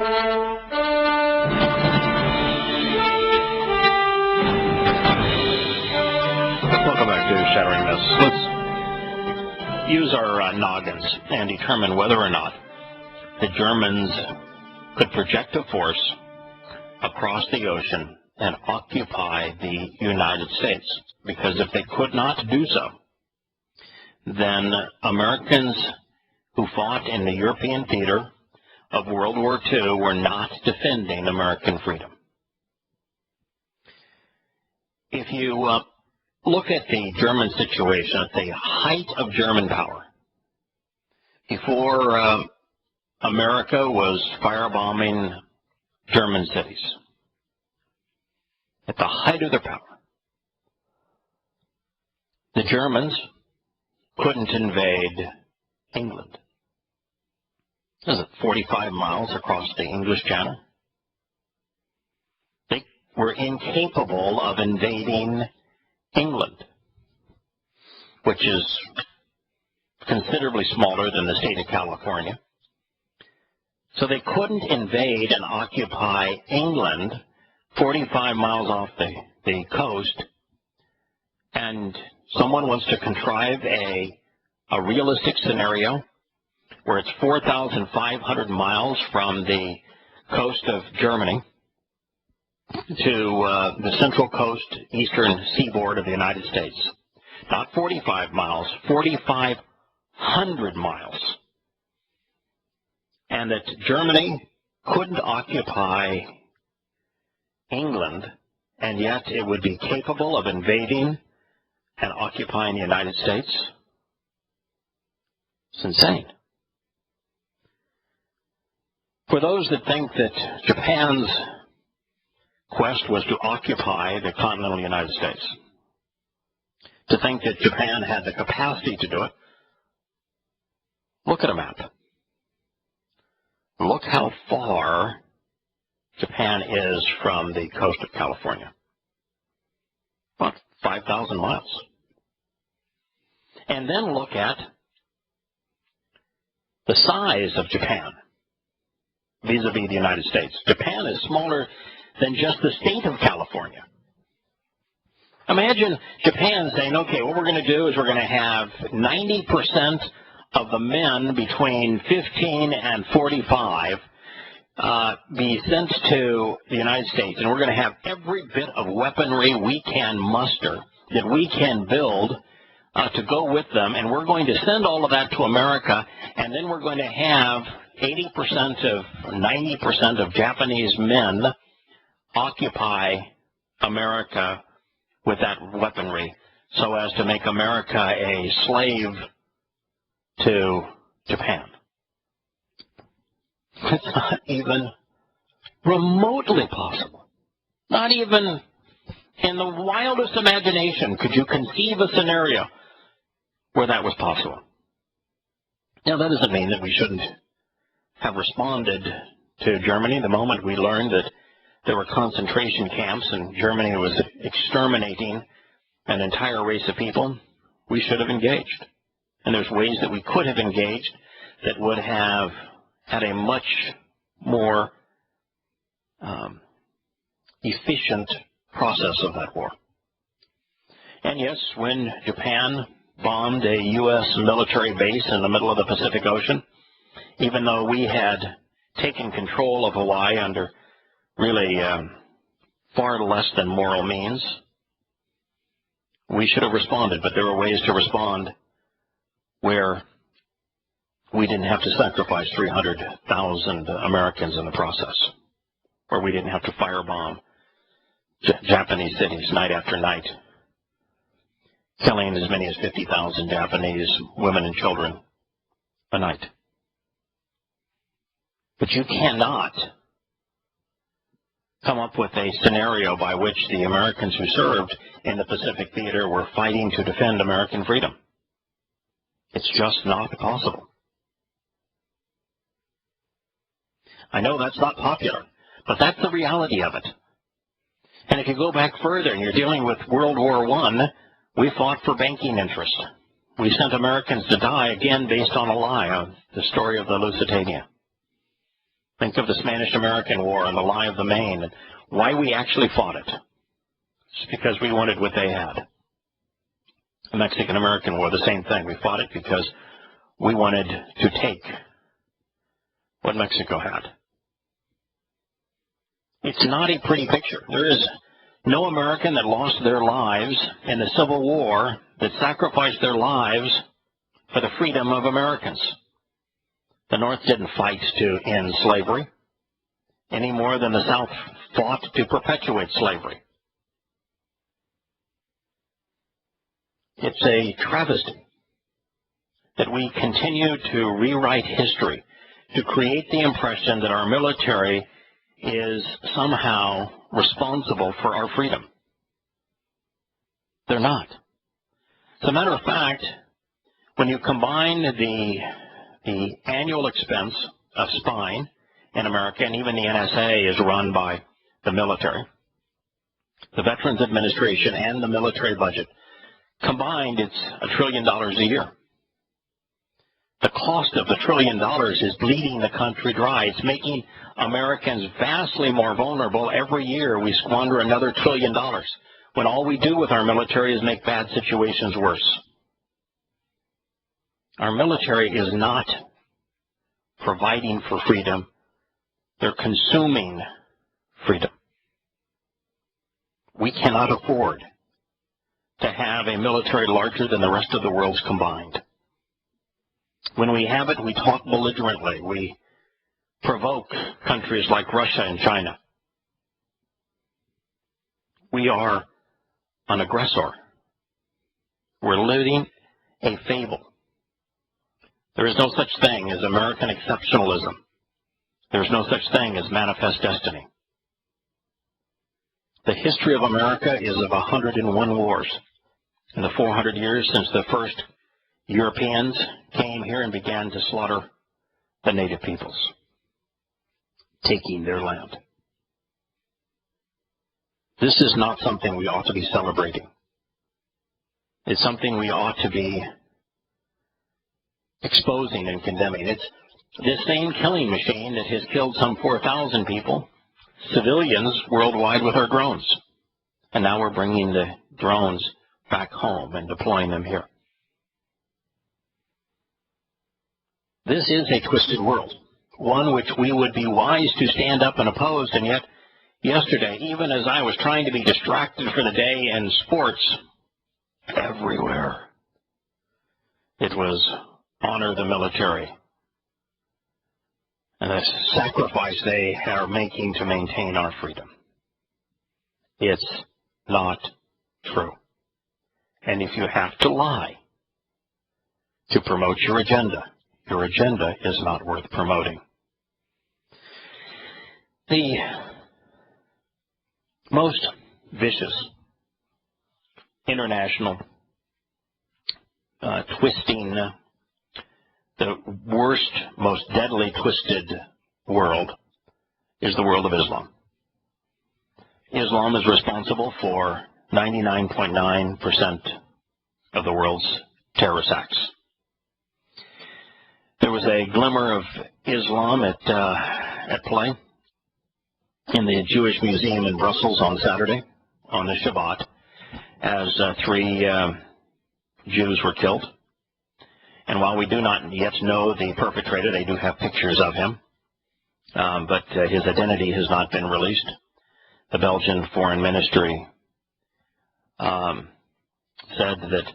Welcome back to Shattering Myths. Let's use our noggins and determine whether or not the Germans could project a force across the ocean and occupy the United States. Because if they could not do so, then Americans who fought in the European theater of World War II were not defending American freedom. If you look at the German situation at the height of German power, before America was firebombing German cities, at the height of their power, the Germans couldn't invade England. Is it 45 miles across the English Channel? They were incapable of invading England, which is considerably smaller than the state of California. So they couldn't invade and occupy England 45 miles off the coast, and someone wants to contrive a realistic scenario where it's 4,500 miles from the coast of Germany to the central coast, eastern seaboard of the United States. Not 45 miles, 4,500 miles. And that Germany couldn't occupy England, and yet it would be capable of invading and occupying the United States? It's insane. For those that think that Japan's quest was to occupy the continental United States, to think that Japan had the capacity to do it, look at a map. Look how far Japan is from the coast of California. About 5,000 miles. And then look at the size of Japan vis-a-vis the United States. Japan is smaller than just the state of California. Imagine Japan saying, okay, what we're going to do is we're going to have 90% of the men between 15 and 45 be sent to the United States, and we're going to have every bit of weaponry we can muster, that we can build to go with them, and we're going to send all of that to America, and then we're going to have 90% of Japanese men occupy America with that weaponry so as to make America a slave to Japan. It's not even remotely possible. Not even in the wildest imagination could you conceive a scenario where that was possible. Now, that doesn't mean that we shouldn't have responded to Germany the moment we learned that there were concentration camps and Germany was exterminating an entire race of people. We should have engaged. And there's ways that we could have engaged that would have had a much more efficient process of that war. And yes, when Japan bombed a U.S. military base in the middle of the Pacific Ocean, even though we had taken control of Hawaii under really far less than moral means, we should have responded. But there were ways to respond where we didn't have to sacrifice 300,000 Americans in the process, where we didn't have to firebomb Japanese cities night after night, killing as many as 50,000 Japanese women and children a night. But you cannot come up with a scenario by which the Americans who served in the Pacific Theater were fighting to defend American freedom. It's just not possible. I know that's not popular, but that's the reality of it. And if you go back further and you're dealing with World War I, we fought for banking interests. We sent Americans to die, again, based on a lie, on the story of the Lusitania. Think of the Spanish-American War and the Lie of the Main and why we actually fought it. It's because we wanted what they had. The Mexican-American War, the same thing. We fought it because we wanted to take what Mexico had. It's not a pretty picture. There is no American that lost their lives in the Civil War that sacrificed their lives for the freedom of Americans. The North didn't fight to end slavery any more than the South fought to perpetuate slavery. It's a travesty that we continue to rewrite history to create the impression that our military is somehow responsible for our freedom. They're not. As a matter of fact, when you combine the annual expense of spying in America, and even the NSA is run by the military, the Veterans Administration and the military budget, combined it's $1 trillion a year. The cost of the $1 trillion is bleeding the country dry. It's making Americans vastly more vulnerable. Every year we squander another $1 trillion when all we do with our military is make bad situations worse. Our military is not providing for freedom. They're consuming freedom. We cannot afford to have a military larger than the rest of the world's combined. When we have it, we talk belligerently. We provoke countries like Russia and China. We are an aggressor. We're living a fable. There is no such thing as American exceptionalism. There is no such thing as manifest destiny. The history of America is of 101 wars. In the 400 years since the first Europeans came here and began to slaughter the native peoples, taking their land. This is not something we ought to be celebrating. It's something we ought to be exposing and condemning. It's this same killing machine that has killed some 4,000 people, civilians worldwide, with our drones. And now we're bringing the drones back home and deploying them here. This is a twisted world, one which we would be wise to stand up and oppose, and yet yesterday, even as I was trying to be distracted for the day in sports, everywhere it was honor the military and the sacrifice they are making to maintain our freedom. It's not true. And if you have to lie to promote your agenda is not worth promoting. The most vicious international twisting, the worst, most deadly twisted world is the world of Islam. Islam is responsible for 99.9% of the world's terrorist acts. There was a glimmer of Islam at play in the Jewish Museum in Brussels on Saturday, on the Shabbat, as 3 Jews were killed. And while we do not yet know the perpetrator, they do have pictures of him, but his identity has not been released. The Belgian Foreign Ministry said that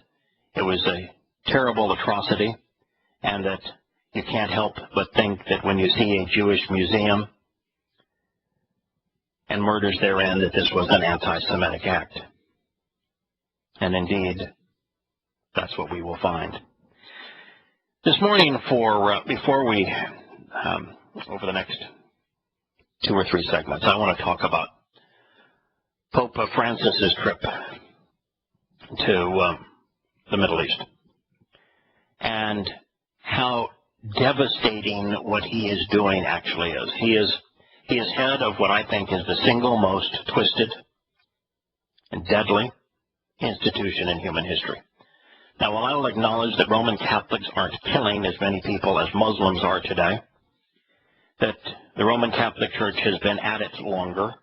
it was a terrible atrocity and that you can't help but think that when you see a Jewish museum and murders therein, that this was an anti-Semitic act. And indeed, that's what we will find. This morning, before we, over the next 2 or 3 segments, I want to talk about Pope Francis's trip to the Middle East and how devastating what he is doing actually is. He is head of what I think is the single most twisted and deadly institution in human history. Now, while I will acknowledge that Roman Catholics aren't killing as many people as Muslims are today, that the Roman Catholic Church has been at it longer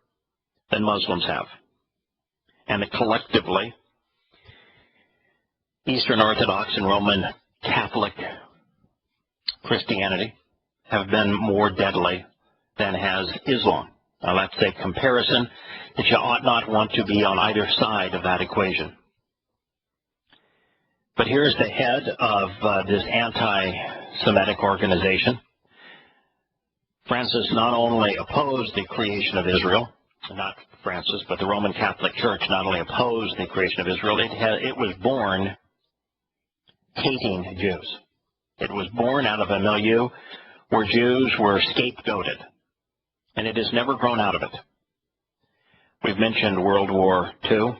than Muslims have, and that collectively Eastern Orthodox and Roman Catholic Christianity have been more deadly than has Islam. Now that's a comparison that you ought not want to be on either side of that equation. But here's the head of this anti-Semitic organization. Francis not only opposed the creation of Israel, not Francis, but the Roman Catholic Church not only opposed the creation of Israel, it was born hating Jews. It was born out of a milieu where Jews were scapegoated, and it has never grown out of it. We've mentioned World War II.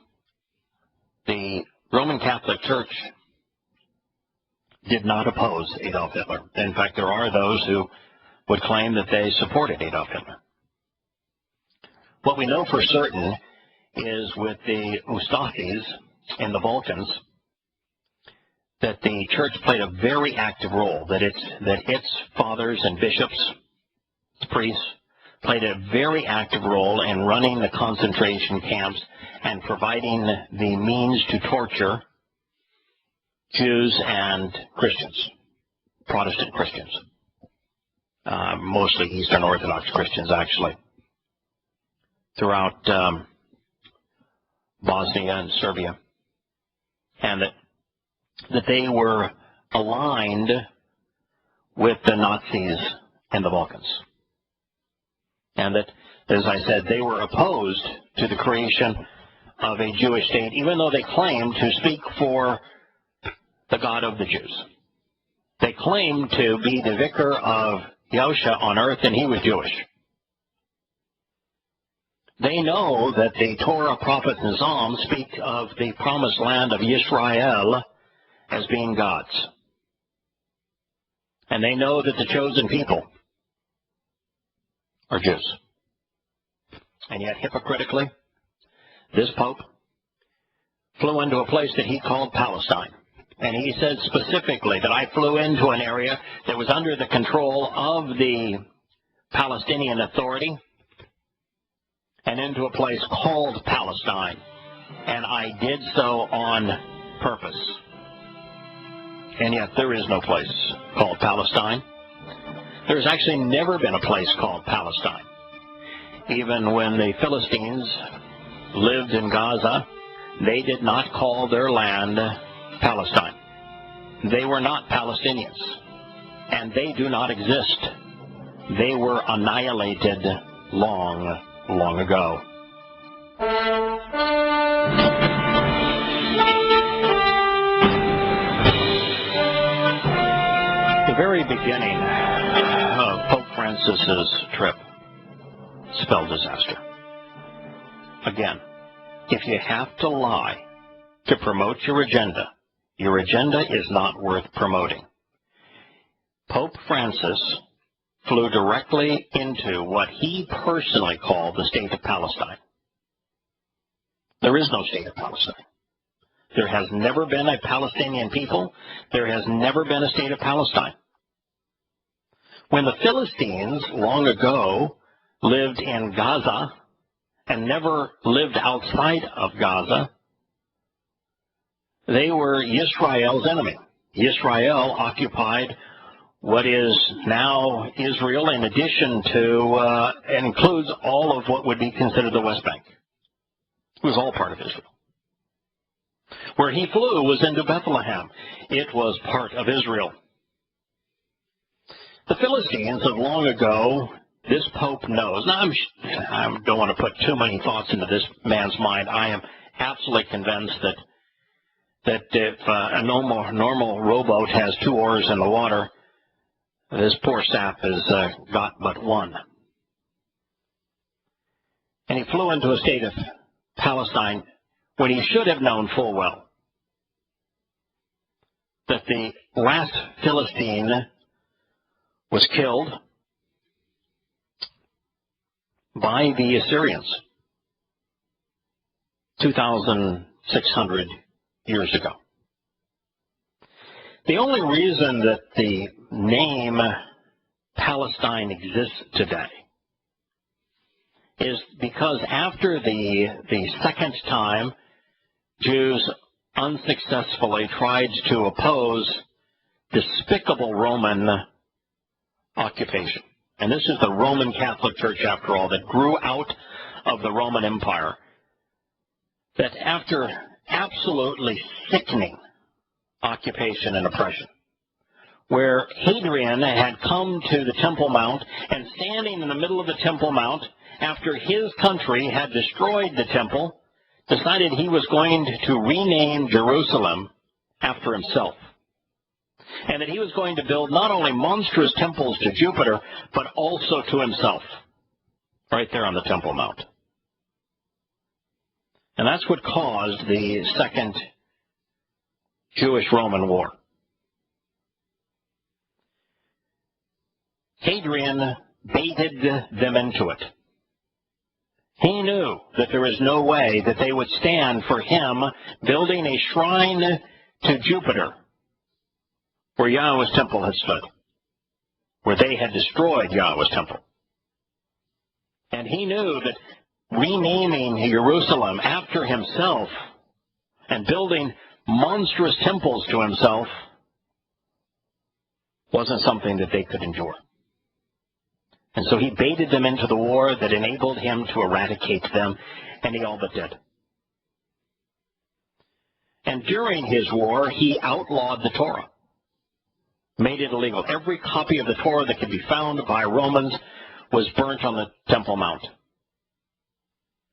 The Roman Catholic Church did not oppose Adolf Hitler. In fact, there are those who would claim that they supported Adolf Hitler. What we know for certain is with the Ustashis in the Balkans, that the church played a very active role, that its fathers and bishops, priests, played a very active role in running the concentration camps and providing the means to torture Jews and Christians, Protestant Christians, mostly Eastern Orthodox Christians, actually, throughout Bosnia and Serbia, and that they were aligned with the Nazis in the Balkans, and that, as I said, they were opposed to the creation of a Jewish state, even though they claimed to speak for the God of the Jews. They claimed to be the vicar of Yahusha on earth, and he was Jewish. They know that the Torah, prophets, and Psalms speak of the promised land of Yisrael as being God's. And they know that the chosen people are Jews. And yet, hypocritically, this Pope flew into a place that he called Palestine. And he said specifically that I flew into an area that was under the control of the Palestinian Authority and into a place called Palestine. And I did so on purpose. And yet there is no place called Palestine. There's actually never been a place called Palestine. Even when the Philistines lived in Gaza, they did not call their land Palestine. They were not Palestinians, and they do not exist. They were annihilated long, long ago. The very beginning of Pope Francis's trip spelled disaster. Again, if you have to lie to promote your agenda is not worth promoting. Pope Francis flew directly into what he personally called the state of Palestine. There is no state of Palestine. There has never been a Palestinian people. There has never been a state of Palestine. When the Philistines long ago lived in Gaza and never lived outside of Gaza, they were Yisrael's enemy. Yisrael occupied what is now Israel, in addition to, includes all of what would be considered the West Bank. It was all part of Israel. Where he flew was into Bethlehem. It was part of Israel. The Philistines of long ago, this Pope knows. Now, I don't want to put too many thoughts into this man's mind. I am absolutely convinced that if a normal rowboat has 2 oars in the water, this poor sap has got but one. And he flew into a state of Palestine when he should have known full well that the last Philistine was killed by the Assyrians 2,600 years ago. The only reason that the name Palestine exists today is because after the second time Jews unsuccessfully tried to oppose despicable Roman occupation. And this is the Roman Catholic Church, after all, that grew out of the Roman Empire, that after absolutely sickening occupation and oppression, where Hadrian had come to the Temple Mount and standing in the middle of the Temple Mount, after his country had destroyed the temple, decided he was going to rename Jerusalem after himself. And that he was going to build not only monstrous temples to Jupiter, but also to himself, right there on the Temple Mount. And that's what caused the Second Jewish-Roman War. Hadrian baited them into it. He knew that there was no way that they would stand for him building a shrine to Jupiter where Yahweh's temple had stood, where they had destroyed Yahweh's temple. And he knew that renaming Jerusalem after himself and building monstrous temples to himself wasn't something that they could endure. And so he baited them into the war that enabled him to eradicate them, and he all but did. And during his war, he outlawed the Torah, made it illegal. Every copy of the Torah that could be found by Romans was burnt on the Temple Mount.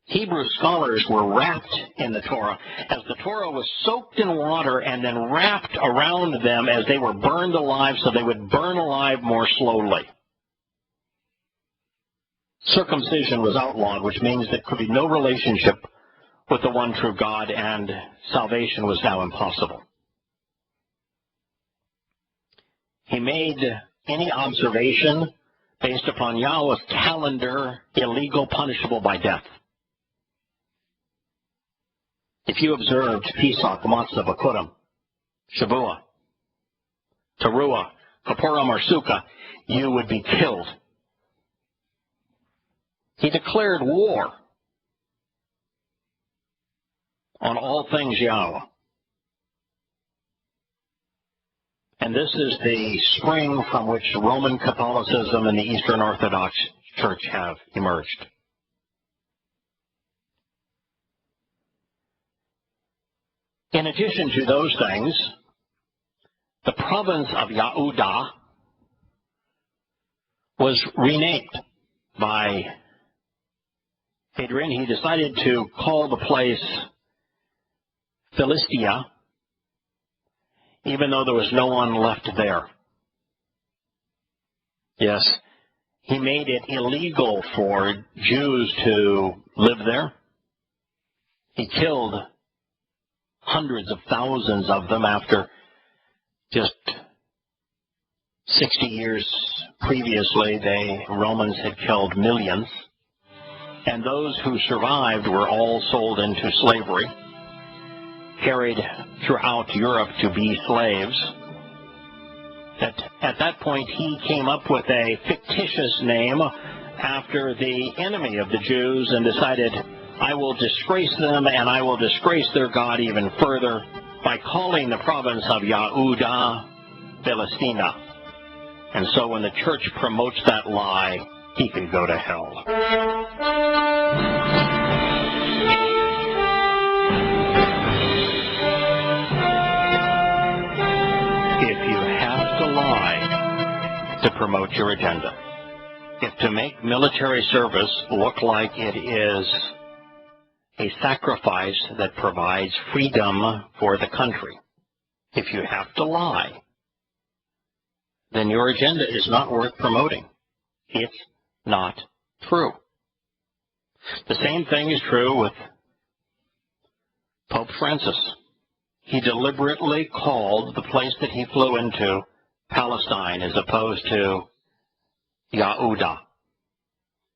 Hebrew scholars were wrapped in the Torah, as the Torah was soaked in water and then wrapped around them as they were burned alive, so they would burn alive more slowly. Circumcision was outlawed, which means there could be no relationship with the one true God, and salvation was now impossible. He made any observation based upon Yahweh's calendar illegal, punishable by death. If you observed Pesach, Matzah, Bakurim, Shavuot, Teruah, Kappurim, or Sukkah, you would be killed. He declared war on all things Yahweh. And this is the spring from which Roman Catholicism and the Eastern Orthodox Church have emerged. In addition to those things, the province of Yehuda was renamed by Hadrian. He decided to call the place Philistia, even though there was no one left there. Yes, he made it illegal for Jews to live there. He killed hundreds of thousands of them after just 60 years previously, the Romans had killed millions. And those who survived were all sold into slavery, carried throughout Europe to be slaves. At that point, he came up with a fictitious name after the enemy of the Jews and decided, I will disgrace them and I will disgrace their God even further by calling the province of Yehuda Palestina. And so when the church promotes that lie, he can go to hell. If you have to lie to promote your agenda, if to make military service look like it is a sacrifice that provides freedom for the country, if you have to lie, then your agenda is not worth promoting. It's not true. The same thing is true with Pope Francis. He deliberately called the place that he flew into Palestine as opposed to Yehuda,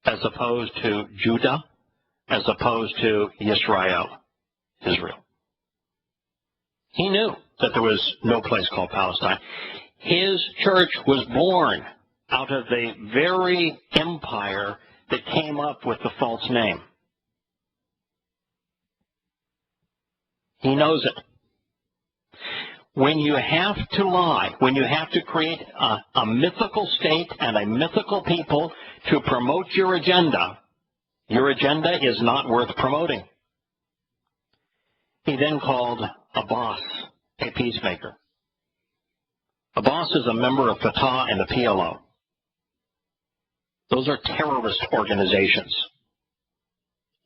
as opposed to Judah, as opposed to Israel. He knew that there was no place called Palestine. His church was born out of the very empire that came up with the false name. He knows it. When you have to lie, when you have to create a mythical state and a mythical people to promote your agenda is not worth promoting. He then called a boss a peacemaker. A boss is a member of Fatah and the PLO. Those are terrorist organizations.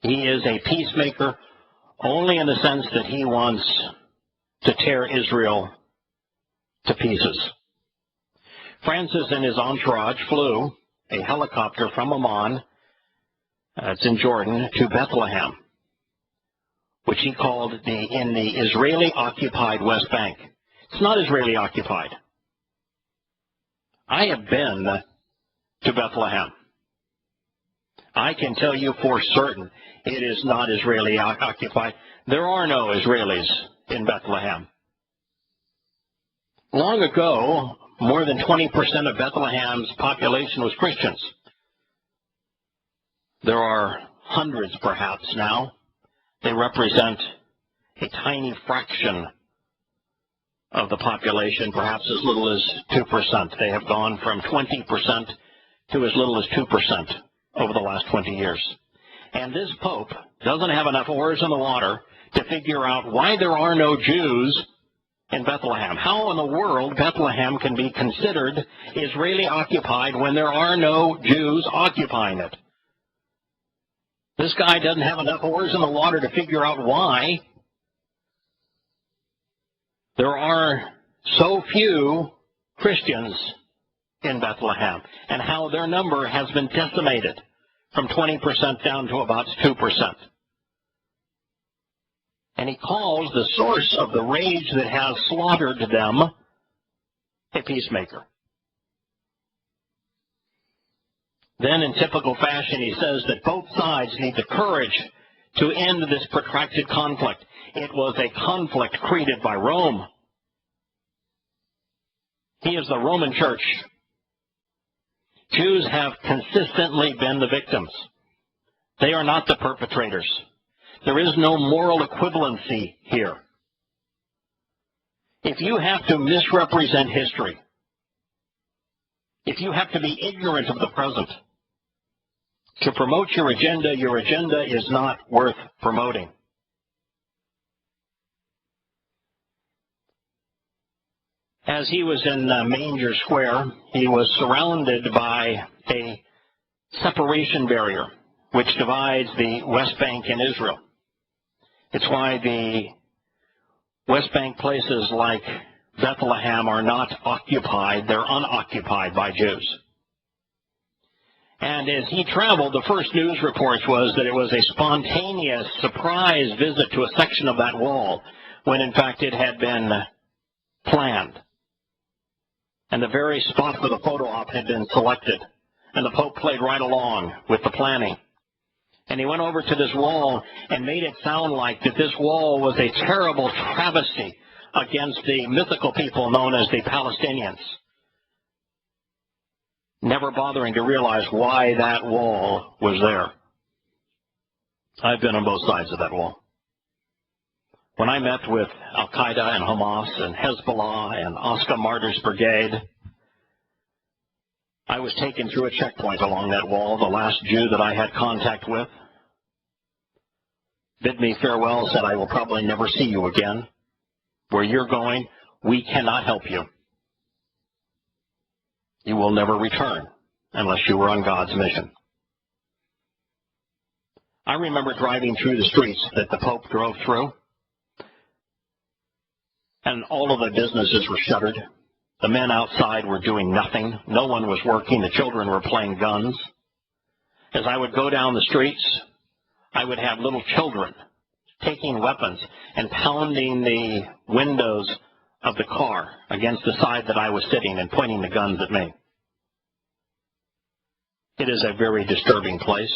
He is a peacemaker only in the sense that he wants to tear Israel to pieces. Francis and his entourage flew a helicopter from Amman, it's in Jordan, to Bethlehem, which he called in the Israeli-occupied West Bank. It's not Israeli-occupied. I have been to Bethlehem. I can tell you for certain it is not Israeli-occupied. There are no Israelis in Bethlehem. Long ago, more than 20% of Bethlehem's population was Christians. There are hundreds perhaps now. They represent a tiny fraction of the population, perhaps as little as 2%. They have gone from 20% to as little as 2% over the last 20 years. And this Pope doesn't have enough oars in the water to figure out why there are no Jews in Bethlehem. How in the world Bethlehem can be considered Israeli-occupied when there are no Jews occupying it? This guy doesn't have enough oars in the water to figure out why there are so few Christians in Bethlehem and how their number has been decimated from 20% down to about 2%. And he calls the source of the rage that has slaughtered them a peacemaker. Then, in typical fashion, he says that both sides need the courage to end this protracted conflict. It was a conflict created by Rome. He is the Roman Church. Jews have consistently been the victims. They are not the perpetrators. There is no moral equivalency here. If you have to misrepresent history, if you have to be ignorant of the present to promote your agenda is not worth promoting. As he was in Manger Square, he was surrounded by a separation barrier which divides the West Bank and Israel. It's why the West Bank places like Bethlehem are not occupied, they're unoccupied by Jews. And as he traveled, the first news reports was that it was a spontaneous surprise visit to a section of that wall, when in fact it had been planned. And the very spot for the photo op had been selected. And the Pope played right along with the planning. And he went over to this wall and made it sound like that this wall was a terrible travesty against the mythical people known as the Palestinians, never bothering to realize why that wall was there. I've been on both sides of that wall. When I met with Al-Qaeda and Hamas and Hezbollah and Oscar Martyr's Brigade, I was taken through a checkpoint along that wall. The last Jew that I had contact with bid me farewell, said, "I will probably never see you again. Where you're going, we cannot help you. You will never return unless you were on God's mission." I remember driving through the streets that the Pope drove through, and all of the businesses were shuttered. The men outside were doing nothing. No one was working. The children were playing guns. As I would go down the streets, I would have little children taking weapons and pounding the windows of the car against the side that I was sitting and pointing the guns at me. It is a very disturbing place.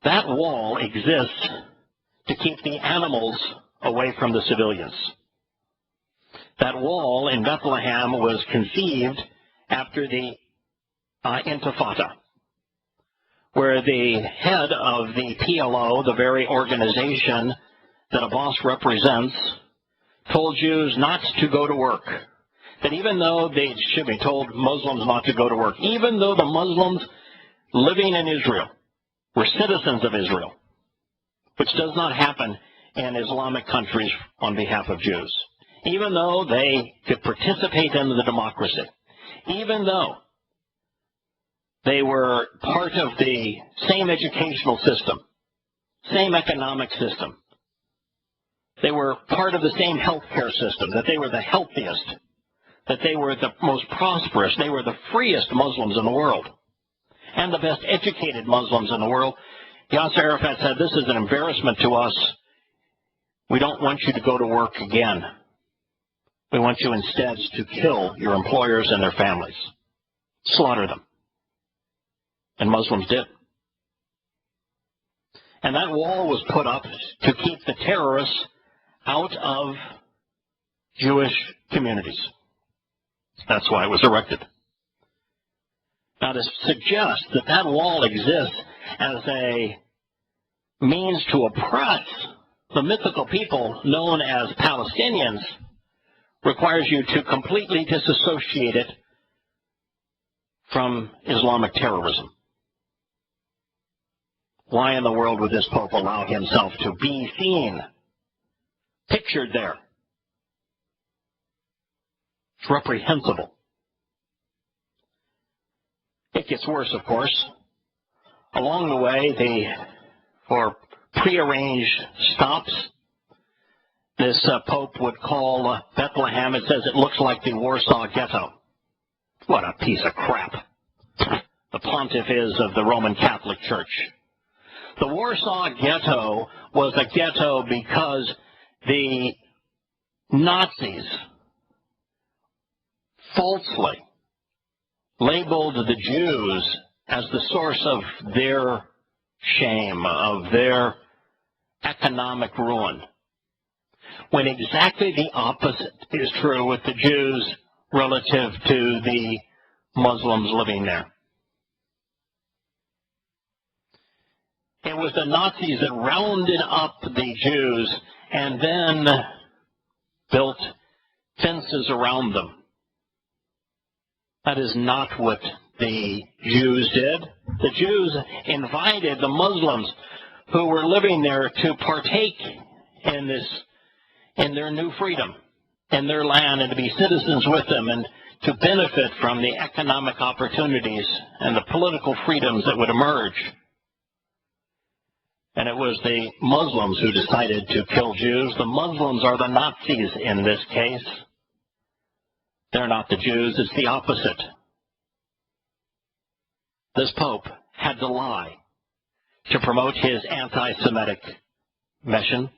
That wall exists to keep the animals away from the civilians. That wall in Bethlehem was conceived after the Intifada, where the head of the PLO, the very organization that Abbas represents, told Jews not to go to work. That even though they should be told Muslims not to go to work, even though the Muslims living in Israel were citizens of Israel, which does not happen in Islamic countries on behalf of Jews, even though they could participate in the democracy, even though they were part of the same educational system, same economic system, they were part of the same healthcare system, that they were the healthiest, that they were the most prosperous, they were the freest Muslims in the world, and the best educated Muslims in the world. Yasser Arafat said, this is an embarrassment to us. We don't want you to go to work again. We want you instead to kill your employers and their families. Slaughter them. And Muslims did. And that wall was put up to keep the terrorists out of Jewish communities. That's why it was erected. Now, to suggest that that wall exists as a means to oppress the mythical people known as Palestinians requires you to completely disassociate it from Islamic terrorism. Why in the world would this Pope allow himself to be seen, pictured there? It's reprehensible. It gets worse, of course. Along the way, for prearranged stops, this Pope would call Bethlehem. It says it looks like the Warsaw Ghetto. What a piece of crap the pontiff is of the Roman Catholic Church. The Warsaw Ghetto was a ghetto because the Nazis falsely labeled the Jews as the source of their shame, of their economic ruin, when exactly the opposite is true with the Jews relative to the Muslims living there. It was the Nazis that rounded up the Jews and then built fences around them. That is not what the Jews did. The Jews invited the Muslims who were living there to partake in their new freedom, in their land, and to be citizens with them, and to benefit from the economic opportunities and the political freedoms that would emerge. And it was the Muslims who decided to kill Jews. The Muslims are the Nazis in this case. They're not the Jews. It's the opposite. This Pope had to lie to promote his anti-Semitic mission.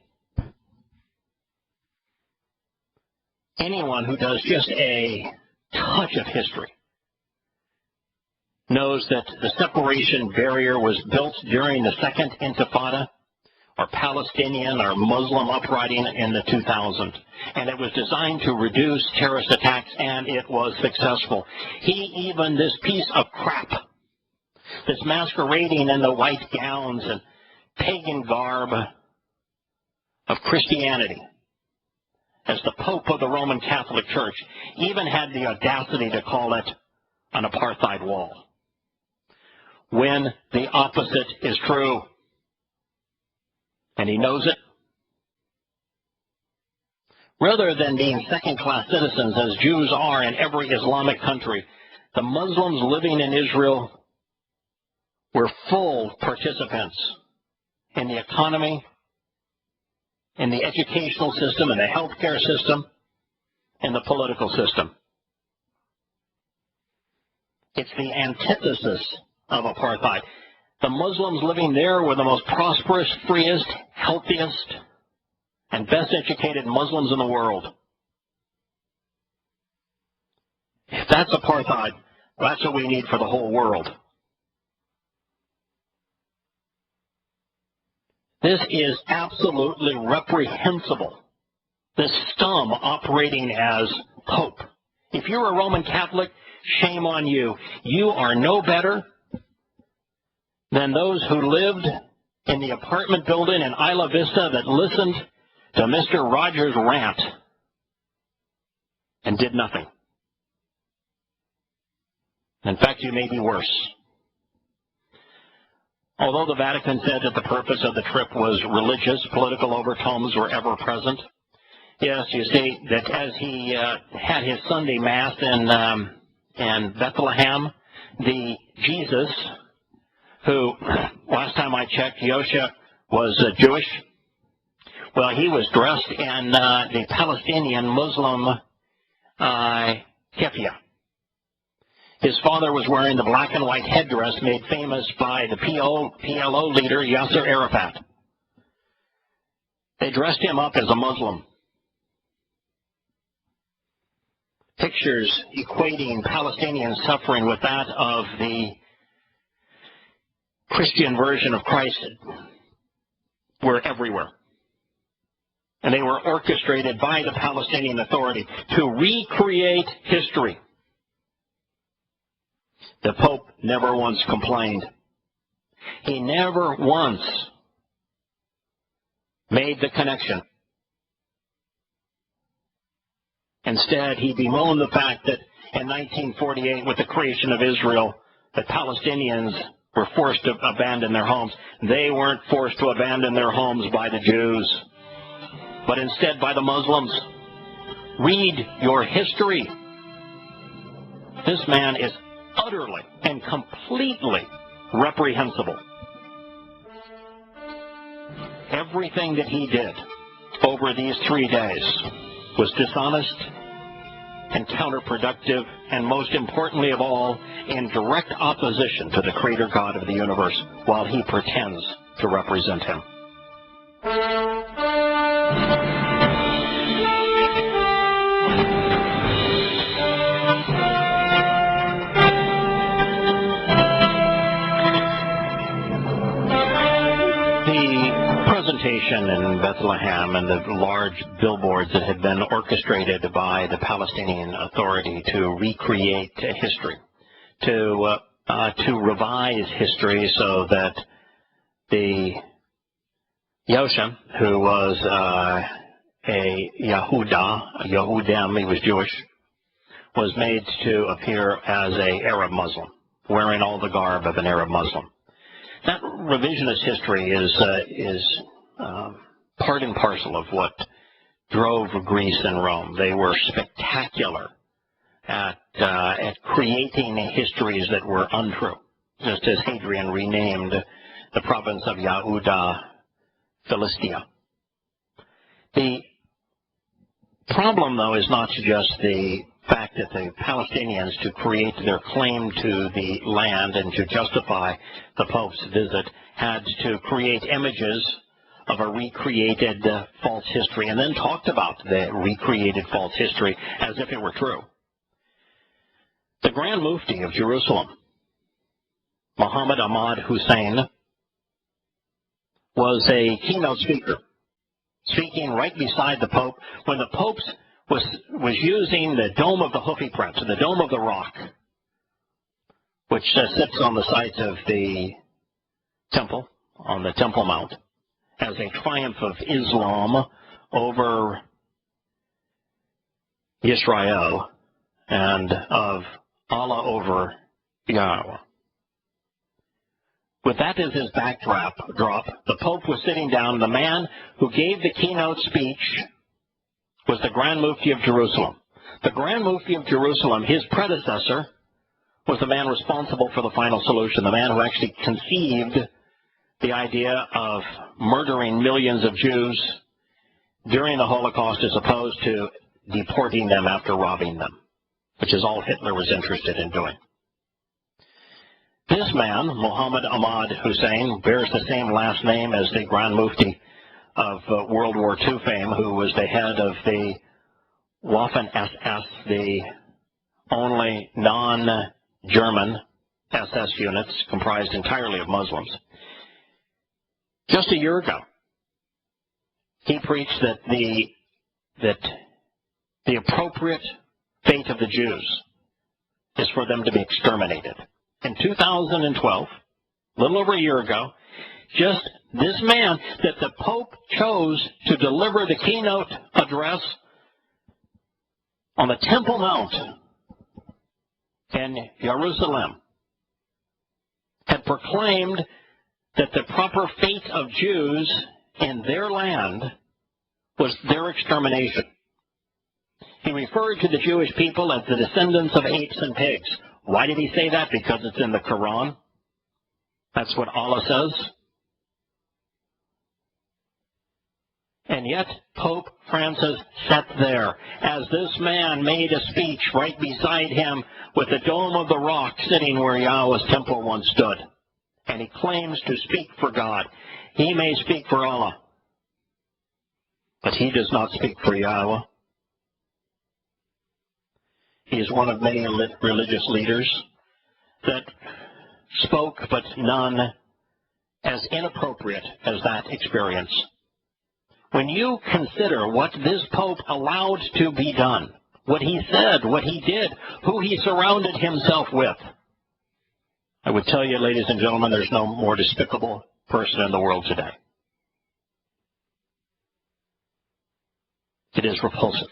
Anyone who does just a touch of history knows that the separation barrier was built during the Second Intifada, or Palestinian or Muslim uprising in the 2000s. And it was designed to reduce terrorist attacks, and it was successful. This piece of crap, this masquerading in the white gowns and pagan garb of Christianity, as the Pope of the Roman Catholic Church, even had the audacity to call it an apartheid wall, when the opposite is true. And he knows it. Rather than being second-class citizens, as Jews are in every Islamic country, the Muslims living in Israel were full participants in the economy, in the educational system, in the healthcare system, in the political system. It's the antithesis of apartheid. The Muslims living there were the most prosperous, freest, healthiest, and best educated Muslims in the world. If that's apartheid, that's what we need for the whole world. This is absolutely reprehensible. This scum operating as Pope. If you're a Roman Catholic, shame on you. You are no better than those who lived in the apartment building in Isla Vista that listened to Mr. Rogers' rant and did nothing. In fact, you may be worse. Although the Vatican said that the purpose of the trip was religious, political overtones were ever present. Yes, you see that as he had his Sunday Mass in Bethlehem, the Jesus, who, last time I checked, Yosha was Jewish. Well, he was dressed in the Palestinian Muslim keffiyeh. His father was wearing the black and white headdress made famous by the PLO leader Yasser Arafat. They dressed him up as a Muslim. Pictures equating Palestinian suffering with that of the Christian version of Christ were everywhere. And they were orchestrated by the Palestinian Authority to recreate history. The Pope never once complained. He never once made the connection. Instead, he bemoaned the fact that in 1948, with the creation of Israel, the Palestinians were forced to abandon their homes. They weren't forced to abandon their homes by the Jews, but instead by the Muslims. Read your history. This man is utterly and completely reprehensible. Everything that he did over these 3 days was dishonest and counterproductive, and most importantly of all, in direct opposition to the Creator God of the universe, while he pretends to represent him. In Bethlehem and the large billboards that had been orchestrated by the Palestinian Authority to recreate history, to revise history so that the Yosha, who was a Yehudim, he was Jewish, was made to appear as an Arab Muslim, wearing all the garb of an Arab Muslim. That revisionist history is part and parcel of what drove Greece and Rome. They were spectacular at creating histories that were untrue, just as Hadrian renamed the province of Yehuda Philistia. The problem, though, is not just the fact that the Palestinians, to create their claim to the land and to justify the Pope's visit, had to create images of a recreated false history, and then talked about the recreated false history as if it were true. The Grand Mufti of Jerusalem, Muhammad Ahmad Hussein, was a keynote speaker, speaking right beside the Pope when the Pope was using the Dome of the Houthi Prince, the Dome of the Rock, which sits on the site of the temple, on the Temple Mount, as a triumph of Islam over Israel and of Allah over Yahweh. With that as his backdrop, the Pope was sitting down. The man who gave the keynote speech was the Grand Mufti of Jerusalem. The Grand Mufti of Jerusalem, his predecessor, was the man responsible for the final solution, the man who actually conceived the idea of murdering millions of Jews during the Holocaust as opposed to deporting them after robbing them, which is all Hitler was interested in doing. This man, Muhammad Ahmad Hussein, bears the same last name as the Grand Mufti of World War II fame, who was the head of the Waffen-SS, the only non-German SS units comprised entirely of Muslims. Just a year ago, he preached that the appropriate fate of the Jews is for them to be exterminated. In 2012, a little over a year ago, just this man that the Pope chose to deliver the keynote address on the Temple Mount in Jerusalem had proclaimed that the proper fate of Jews in their land was their extermination. He referred to the Jewish people as the descendants of apes and pigs. Why did he say that? Because it's in the Quran. That's what Allah says. And yet, Pope Francis sat there as this man made a speech right beside him with the Dome of the Rock sitting where Yahweh's temple once stood. And he claims to speak for God. He may speak for Allah, but he does not speak for Yahweh. He is one of many religious leaders that spoke, but none as inappropriate as that experience. When you consider what this Pope allowed to be done, what he said, what he did, who he surrounded himself with, I would tell you, ladies and gentlemen, there's no more despicable person in the world today. It is repulsive.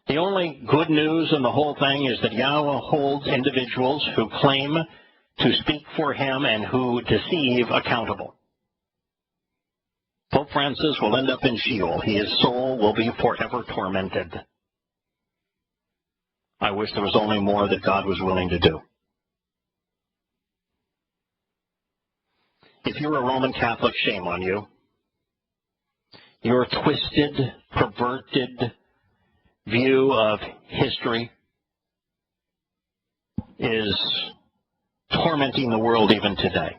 The only good news in the whole thing is that Yahweh holds individuals who claim to speak for him and who deceive accountable. Pope Francis will end up in Sheol. His soul will be forever tormented. I wish there was only more that God was willing to do. If you're a Roman Catholic, shame on you. Your twisted, perverted view of history is tormenting the world even today.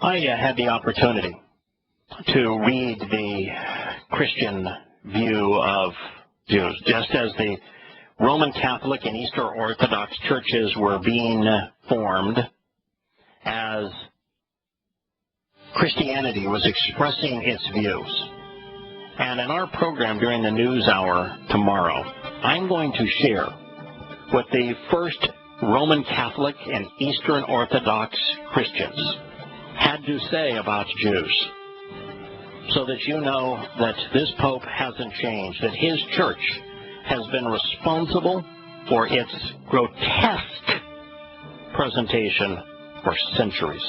I had the opportunity to read the Christian view of Jews, just as the Roman Catholic and Eastern Orthodox churches were being formed, as Christianity was expressing its views. And in our program during the news hour tomorrow, I'm going to share what the first Roman Catholic and Eastern Orthodox Christians had to say about Jews, so that you know that this Pope hasn't changed, that his church has been responsible for its grotesque presentation for centuries.